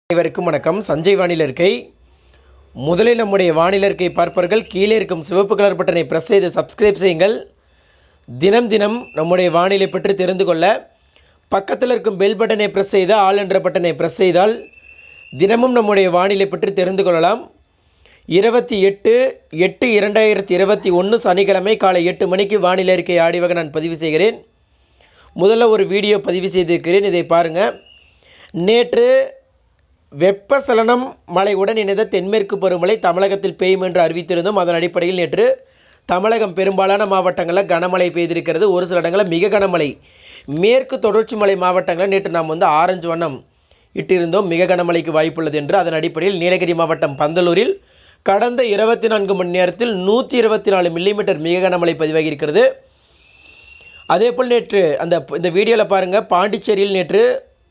அனைவருக்கும் வணக்கம். சஞ்சய் வானிலை இருக்கை. முதலில் நம்முடைய வானிலை இருக்கை பார்ப்பவர்கள் கீழே இருக்கும் சிவப்பு கலர் பட்டனை பிரஸ் செய்து சப்ஸ்கிரைப் செய்யுங்கள். தினம் தினம் நம்முடைய வானிலை பற்றி தெரிந்து கொள்ள பக்கத்தில் இருக்கும் பெல் பட்டனை பிரஸ் செய்து ஆல் என்ற பட்டனை பிரஸ் செய்தால் தினமும் நம்முடைய வானிலை பற்றி தெரிந்து கொள்ளலாம். 28/8/2021 சனிக்கிழமை காலை 8 மணிக்கு வானிலை அறிக்கை ஆடியோவாக நான் பதிவு செய்கிறேன். முதல்ல ஒரு வீடியோ பதிவு செய்திருக்கிறேன், இதை பாருங்கள். நேற்று வெப்பசலனம் மழையுடன் இணைந்த தென்மேற்கு பருவமழை தமிழகத்தில் பெய்யும் என்று அறிவித்திருந்தோம். அதன் அடிப்படையில் நேற்று தமிழகம் பெரும்பாலான மாவட்டங்களில் கனமழை பெய்திருக்கிறது. ஒரு சில இடங்களில் மிக கனமழை. மேற்கு தொடர்ச்சி மலை மாவட்டங்களில் நேற்று நாம் ஆரஞ்சு வண்ணம் இட்டிருந்தோம், மிக கனமழைக்கு வாய்ப்புள்ளது என்று. அதன் அடிப்படையில் நீலகிரி மாவட்டம் பந்தலூரில் கடந்த 24 மணி நேரத்தில் 124 மில்லிமீட்டர் மிக கனமழை பதிவாகியிருக்கிறது. அதேபோல் நேற்று இந்த வீடியோவில் பாருங்கள், பாண்டிச்சேரியில் நேற்று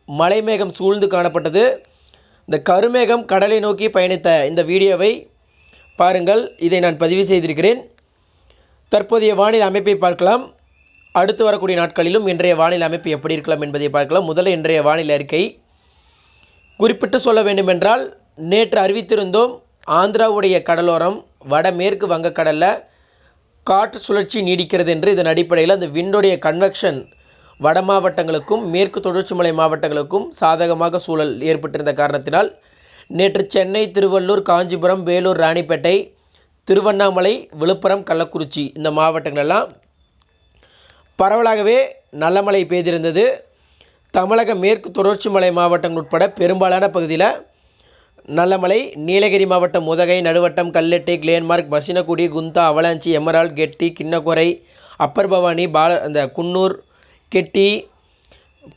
மலைமேகம் சூழ்ந்து காணப்பட்டது. இந்த கருமேகம் கடலை நோக்கி பயணித்த இந்த வீடியோவை பாருங்கள், இதை நான் பதிவு செய்திருக்கிறேன். தற்போதைய வானிலை அமைப்பை பார்க்கலாம். அடுத்து வரக்கூடிய நாட்களிலும் இன்றைய வானிலை அமைப்பு எப்படி இருக்கலாம் என்பதை பார்க்கலாம். முதல்ல இன்றைய வானிலை அறிக்கை குறிப்பிட்டு சொல்ல வேண்டுமென்றால், நேற்று அறிவித்திருந்தோம் ஆந்திராவுடைய கடலோரம் வடமேற்கு வங்கக்கடலில் காற்று சுழற்சி நீடிக்கிறது என்று. இதன் அடிப்படையில் அந்த விண்டுடைய கன்வெக்ஷன் வட மாவட்டங்களுக்கும் மேற்கு தொடர்ச்சி மலை மாவட்டங்களுக்கும் சாதகமாக சூழல் ஏற்பட்டிருந்த காரணத்தினால் நேற்று சென்னை, திருவள்ளூர், காஞ்சிபுரம், வேலூர், ராணிப்பேட்டை, திருவண்ணாமலை, விழுப்புரம், கள்ளக்குறிச்சி இந்த மாவட்டங்களெல்லாம் பரவலாகவே நல்ல மழை பெய்திருந்தது. தமிழக மேற்கு தொடர்ச்சி மலை மாவட்டங்கள் உட்பட பெரும்பாலான பகுதியில் நல்ல மழை. நீலகிரி மாவட்டம் உதகை, நடுவட்டம், கல்லெட்டி, கிளேன்மார்க், பசினக்குடி, குந்தா, அவலாஞ்சி, எமரால்ட், கெட்டி, கிண்ணக்கொரை, அப்பர் பவானி, குன்னூர், கெட்டி,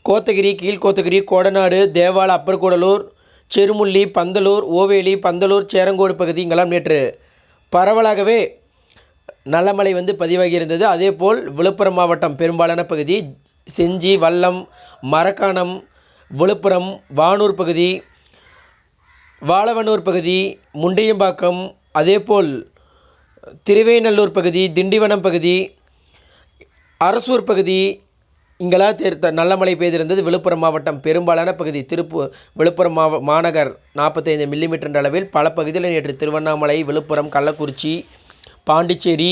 கோத்தகிரி, கீழ்கோத்தகிரி, கோடநாடு, தேவாலா, அப்பர் கூடலூர், செருமுள்ளி, பந்தலூர், ஓவேலி, பந்தலூர், சேரங்கோடு பகுதி இங்கெல்லாம் நேற்று பரவலாகவே நல்ல மழை பதிவாகி இருந்தது. அதேபோல் விழுப்புரம் மாவட்டம் பெரும்பாலான பகுதி, செஞ்சி, வல்லம், மரக்காணம், விழுப்புரம், வானூர் பகுதி, வாழவனூர் பகுதி, முண்டியம்பாக்கம், அதேபோல் திருவேநல்லூர் பகுதி, திண்டிவனம் பகுதி, அரசூர் பகுதி இங்கெல்லாம் நல்ல மழை பெய்திருந்தது. விழுப்புரம் மாவட்டம் பெரும்பாலான பகுதி, விழுப்புரம் மாநகர் 45 மில்லிமீட்டர் என்ற அளவில் பல பகுதியில் நேற்று திருவண்ணாமலை, விழுப்புரம், கள்ளக்குறிச்சி, பாண்டிச்சேரி,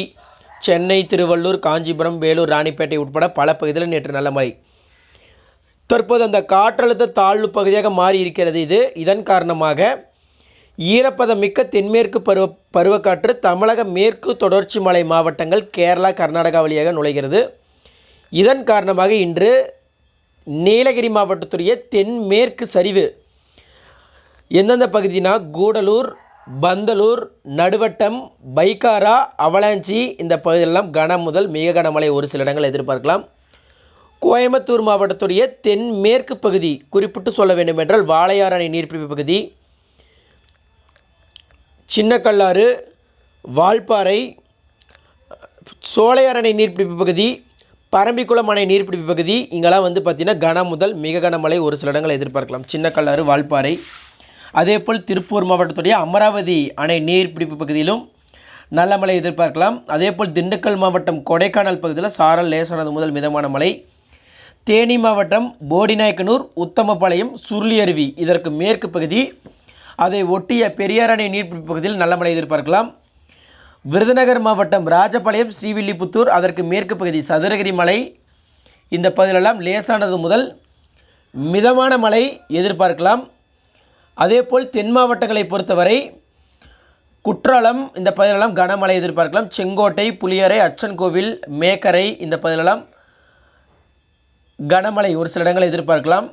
சென்னை, திருவள்ளூர், காஞ்சிபுரம், வேலூர், ராணிப்பேட்டை உட்பட பல பகுதியில் நேற்று நல்ல மழை. தற்போது அந்த காற்றழுத்த தாழ்வு பகுதியாக மாறி இருக்கிறது. இதன் காரணமாக ஈரப்பதம் மிக்க தென்மேற்கு பருவக்காற்று தமிழக மேற்கு தொடர்ச்சி மலை மாவட்டங்கள், கேரளா, கர்நாடகா வழியாக நுழைகிறது. இதன் காரணமாக இன்று நீலகிரி மாவட்டத்துடைய தென்மேற்கு சரிவு எந்தெந்த பகுதினா கூடலூர், பந்தலூர், நடுவட்டம், பைக்காரா, அவலாஞ்சி இந்த பகுதியெல்லாம் கன முதல் மிக கனமழை ஒரு சில இடங்கள் எதிர்பார்க்கலாம். கோயம்புத்தூர் மாவட்டத்துடைய தென்மேற்கு பகுதி குறிப்பிட்டு சொல்ல வேண்டும் என்றால் வாளையாறு அணை நீர்பிடிப்பு பகுதி, சின்னக்கல்லாறு, வால்பாறை, சோலையாறு அணை நீர்பிடிப்பு பகுதி, பரம்பிக்குளம் அணை நீர்பிடிப்பு பகுதி இங்கெல்லாம் பார்த்திங்கன்னா கன முதல் மிக கனமழை ஒரு சில இடங்களை எதிர்பார்க்கலாம். சின்னக்கல்லாறு, வால்பாறை, அதேபோல் திருப்பூர் மாவட்டத்துடைய அமராவதி அணை நீர்பிடிப்பு பகுதியிலும் நல்ல மழை எதிர்பார்க்கலாம். அதேபோல் திண்டுக்கல் மாவட்டம் கொடைக்கானல் பகுதியில் சாரல் லேசானது முதல் மிதமான மழை. தேனி மாவட்டம் போடிநாயக்கனூர், உத்தமபாளையம், சுருளி அருவி இதற்கு மேற்கு பகுதி, அதை ஒட்டிய பெரியார் அணை நீர்பிடிப்பு பகுதியில் நல்ல மழை எதிர்பார்க்கலாம். விருதுநகர் மாவட்டம் ராஜபாளையம், ஸ்ரீவில்லிபுத்தூர் அதற்கு மேற்கு பகுதி, சதுரகிரி மலை இந்த பகுதியிலெல்லாம் லேசானது முதல் மிதமான மழை எதிர்பார்க்கலாம். அதேபோல் தென் மாவட்டங்களை பொறுத்தவரை குற்றாலம் இந்த பகுதியிலெல்லாம் கனமழை எதிர்பார்க்கலாம். செங்கோட்டை, புளியரை, அச்சன்கோவில், மேக்கரை இந்த பகுதியிலெல்லாம் கனமழை ஒரு சில இடங்களை எதிர்பார்க்கலாம்.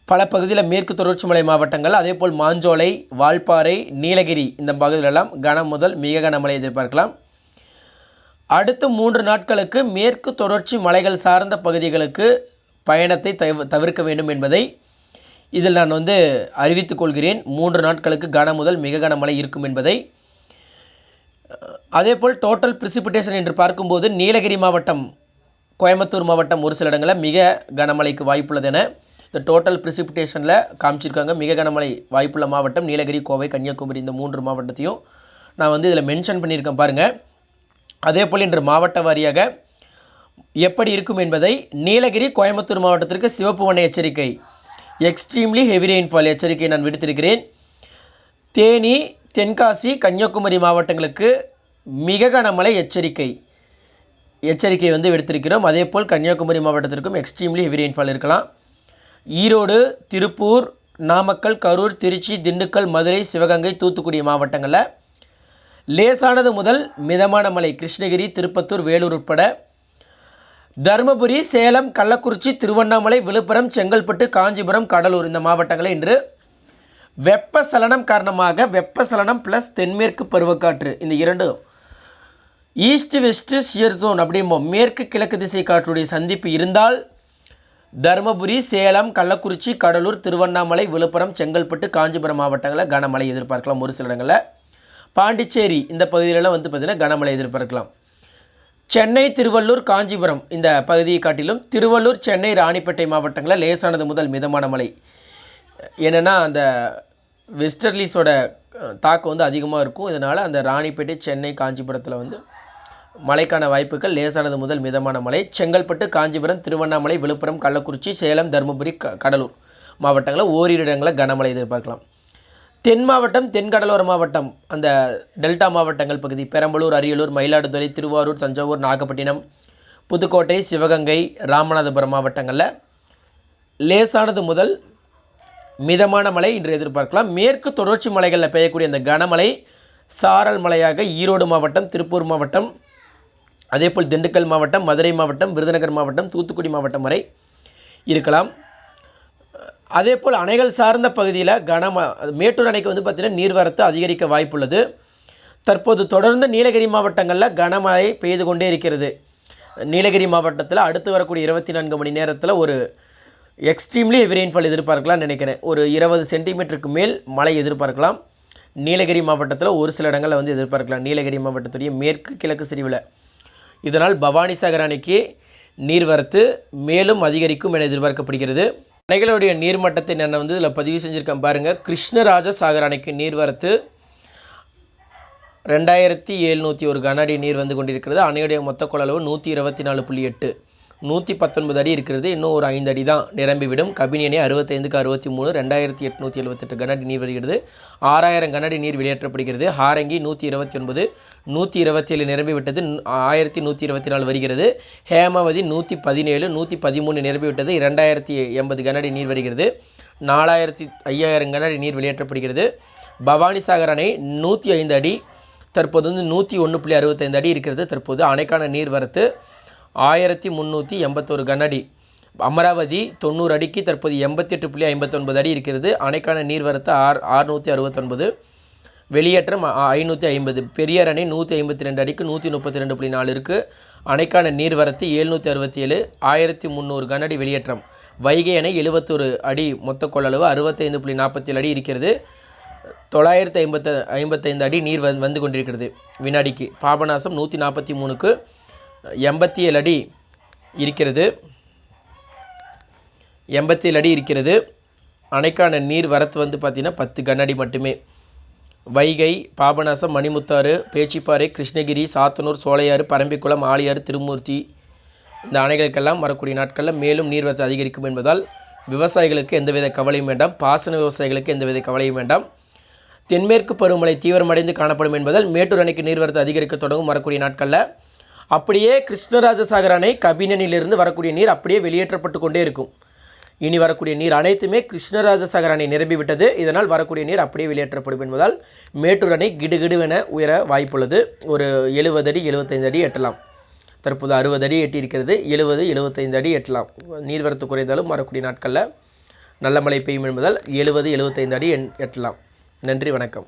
பல பகுதியில் மேற்கு தொடர்ச்சி மலை மாவட்டங்கள், அதேபோல் மாஞ்சோலை, வால்பாறை, நீலகிரி இந்த பகுதியிலெல்லாம் கனம் முதல் மிக கனமழை எதிர்பார்க்கலாம். அடுத்த 3 நாட்களுக்கு மேற்கு தொடர்ச்சி மலைகள் சார்ந்த பகுதிகளுக்கு பயணத்தை தவிர்க்க வேண்டும் என்பதை இதில் நான் அறிவித்துக் கொள்கிறேன். 3 நாட்களுக்கு கன முதல் மிக கனமழை இருக்கும் என்பதை. அதேபோல் டோட்டல் பிரிசிபிடேஷன் என்று பார்க்கும்போது நீலகிரி மாவட்டம், கோயம்புத்தூர் மாவட்டம் ஒரு சில இடங்களில் மிக கனமழைக்கு வாய்ப்புள்ளது என இந்த டோட்டல் பிரிசிபிடேஷனில் காமிச்சிருக்காங்க. மிக கனமழை வாய்ப்புள்ள மாவட்டம் நீலகிரி, கோவை, கன்னியாகுமரி இந்த 3 மாவட்டத்தையும் நான் இதில் மென்ஷன் பண்ணியிருக்கேன் பாருங்கள். அதேபோல் இன்று மாவட்ட வாரியாக எப்படி இருக்கும் என்பதை நீலகிரி கோயம்புத்தூர் மாவட்டத்திற்கு சிவப்பு வண்ண எச்சரிக்கை, எக்ஸ்ட்ரீம்லி ஹெவி ரெயின்ஃபால் எச்சரிக்கை நான் விடுத்திருக்கிறேன். தேனி, தென்காசி, கன்னியாகுமரி மாவட்டங்களுக்கு மிக கனமழை எச்சரிக்கை வந்து விடுத்திருக்கிறோம். அதேபோல் கன்னியாகுமரி மாவட்டத்திற்கும் எக்ஸ்ட்ரீம்லி ஹெவி ரெயின்ஃபால் இருக்கலாம். ஈரோடு, திருப்பூர், நாமக்கல், கரூர், திருச்சி, திண்டுக்கல், மதுரை, சிவகங்கை, தூத்துக்குடி மாவட்டங்களில் லேசானது முதல் மிதமான மழை. கிருஷ்ணகிரி, திருப்பத்தூர், வேலூர் உட்பட தருமபுரி, சேலம், கள்ளக்குறிச்சி, திருவண்ணாமலை, விழுப்புரம், செங்கல்பட்டு, காஞ்சிபுரம், கடலூர் இந்த மாவட்டங்களில் இன்று வெப்பசலனம் காரணமாக வெப்பசலனம் ப்ளஸ் தென்மேற்கு பருவக்காற்று இந்த இரண்டு ஈஸ்ட் வெஸ்ட்டு சியர் ஜோன் அப்படிம்போம் மேற்கு கிழக்கு திசை காற்றுடைய சந்திப்பு இருந்தால் தருமபுரி, சேலம், கள்ளக்குறிச்சி, கடலூர், திருவண்ணாமலை, விழுப்புரம், செங்கல்பட்டு, காஞ்சிபுரம் மாவட்டங்களில் கனமழை எதிர்பார்க்கலாம். ஒரு சில இடங்களில் பாண்டிச்சேரி இந்த பகுதியிலலாம் வந்து பார்த்திங்கன்னா கனமழை எதிர்பார்க்கலாம். சென்னை, திருவள்ளூர், காஞ்சிபுரம் இந்த பகுதியை காட்டிலும் திருவள்ளூர், சென்னை, ராணிப்பேட்டை மாவட்டங்களில் லேசானது முதல் மிதமான மழை. ஏன்னா அந்த வெஸ்டர்லீஸோட தாக்கம் வந்து அதிகமாக இருக்கும். இதனால் அந்த ராணிப்பேட்டை, சென்னை, காஞ்சிபுரத்தில் வந்து மழைக்கான வாய்ப்புகள் லேசானது முதல் மிதமான மழை. செங்கல்பட்டு, காஞ்சிபுரம், திருவண்ணாமலை, விழுப்புரம், கள்ளக்குறிச்சி, சேலம், தருமபுரி, கடலூர் மாவட்டங்களில் ஓரிரு இடங்களில் கனமழை எதிர்பார்க்கலாம். தென் மாவட்டம், தென்கடலோர மாவட்டம் அந்த டெல்டா மாவட்டங்கள் பகுதி பெரம்பலூர், அரியலூர், மயிலாடுதுறை, திருவாரூர், தஞ்சாவூர், நாகப்பட்டினம், புதுக்கோட்டை, சிவகங்கை, ராமநாதபுரம் மாவட்டங்களில் லேசானது முதல் மிதமான மழை இன்று எதிர்பார்க்கலாம். மேற்கு தொடர்ச்சி மலைகளில் பெய்யக்கூடிய அந்த கனமழை சாரல் மழையாக ஈரோடு மாவட்டம், திருப்பூர் மாவட்டம், அதேபோல் திண்டுக்கல் மாவட்டம், மதுரை மாவட்டம், விருதுநகர் மாவட்டம், தூத்துக்குடி மாவட்டம் வரை இருக்கலாம். அதேபோல் அணைகள் சார்ந்த பகுதியில் மேட்டூர் அணைக்கு வந்து பார்த்திங்கன்னா நீர்வரத்து அதிகரிக்க வாய்ப்புள்ளது. தற்போது தொடர்ந்து நீலகிரி மாவட்டங்களில் கனமழை பெய்து கொண்டே இருக்கிறது. நீலகிரி மாவட்டத்தில் அடுத்து வரக்கூடிய 24 மணி நேரத்தில் ஒரு எக்ஸ்ட்ரீம்லி ஹெவி ரெயின்ஃபால் எதிர்பார்க்கலாம்னு நினைக்கிறேன். ஒரு 20 சென்டிமீட்டருக்கு மேல் மழை எதிர்பார்க்கலாம். நீலகிரி மாவட்டத்தில் ஒரு சில இடங்களில் வந்து எதிர்பார்க்கலாம். நீலகிரி மாவட்டத்துடைய மேற்கு கிழக்கு சரிவில் இதனால் பவானிசாகர் அணைக்கு நீர்வரத்து மேலும் அதிகரிக்கும் என எதிர்பார்க்கப்படுகிறது. அணைகளுடைய நீர்மட்டத்தை நான் வந்து இதில் பதிவு செஞ்சுருக்கேன் பாருங்கள். கிருஷ்ணராஜசாகர் அணைக்கு நீர்வரத்து 2701 கன அடி நீர் வந்து கொண்டிருக்கிறது. அணையுடைய மொத்த கொள்ளளவு 124.8 119 அடி இருக்கிறது. இன்னும் ஒரு 5 அடி தான் நிரம்பிவிடும். கபினி அணை 65க்கு 63 2878 கன அடி நீர் வருகிறது. 6000 கன அடி நீர் வெளியேற்றப்படுகிறது. ஹாரங்கி 129 127 நிரம்பிவிட்டது. 1124 வருகிறது. ஹேமாவதி 117 113 நிரம்பிவிட்டது. 2080 கன அடி நீர் வருகிறது. 5000 கன அடி நீர் வெளியேற்றப்படுகிறது. பவானிசாகர் அணை 105 அடி தற்போது வந்து 101.65 அடி இருக்கிறது. தற்போது அணைக்கான நீர் வரத்து 1381 கன அடி. அமராவதி 90 அடிக்கு தற்போது 88.59 அடி இருக்கிறது. அணைக்கான நீர்வரத்து 669, வெளியேற்றம் 550. பெரியார் அணை 152 அடிக்கு 132.4 இருக்குது. அணைக்கான நீர்வரத்து 767, 1300 கன அடி வெளியேற்றம். வைகை அணை 71 அடி மொத்த கொள்ளளவு 65.47 அடி இருக்கிறது. 955 அடி நீர் வந்து கொண்டிருக்கிறது வினாடிக்கு. பாபநாசம் 143க்கு 87 அடி இருக்கிறது. 87 அடி இருக்கிறது. அணைக்கான நீர் வரத்து வந்து பார்த்திங்கன்னா 10 கன அடி மட்டுமே. வைகை, பாபநாசம், மணிமுத்தாறு, பேச்சிப்பாறை, கிருஷ்ணகிரி, சாத்தனூர், சோலையாறு, பரம்பிக்குளம், ஆழியாறு, திருமூர்த்தி இந்த அணைகளுக்கெல்லாம் வரக்கூடிய நாட்களில் மேலும் நீர்வரத்து அதிகரிக்கும் என்பதால் விவசாயிகளுக்கு எந்தவித கவலையும் வேண்டாம். பாசன விவசாயிகளுக்கு எந்தவித கவலையும் வேண்டாம். தென்மேற்கு பருவமழை தீவிரமடைந்து காணப்படும் என்பதால் மேட்டூர் அணைக்கு நீர்வரத்து அதிகரிக்க தொடங்கும் வரக்கூடிய நாட்களில். அப்படியே கிருஷ்ணராஜசாகர் அணை கபினனிலிருந்து வரக்கூடிய நீர் அப்படியே வெளியேற்றப்பட்டு கொண்டே இருக்கும். இனி வரக்கூடிய நீர் அனைத்துமே கிருஷ்ணராஜசாகர் அணை நிரம்பிவிட்டது. இதனால் வரக்கூடிய நீர் அப்படியே வெளியேற்றப்படும் என்பதால் மேட்டூர் அணை கிடுகிடுவென உயர வாய்ப்புள்ளது. ஒரு 70 அடி 75 அடி எட்டலாம். தற்போது 60 அடி எட்டியிருக்கிறது. 70 75 அடி எட்டலாம். நீர்வரத்து குறைந்தாலும் வரக்கூடிய நாட்களில் நல்ல மழை பெய்யும் என்பதால் 70 75 அடி எட்டலாம். நன்றி, வணக்கம்.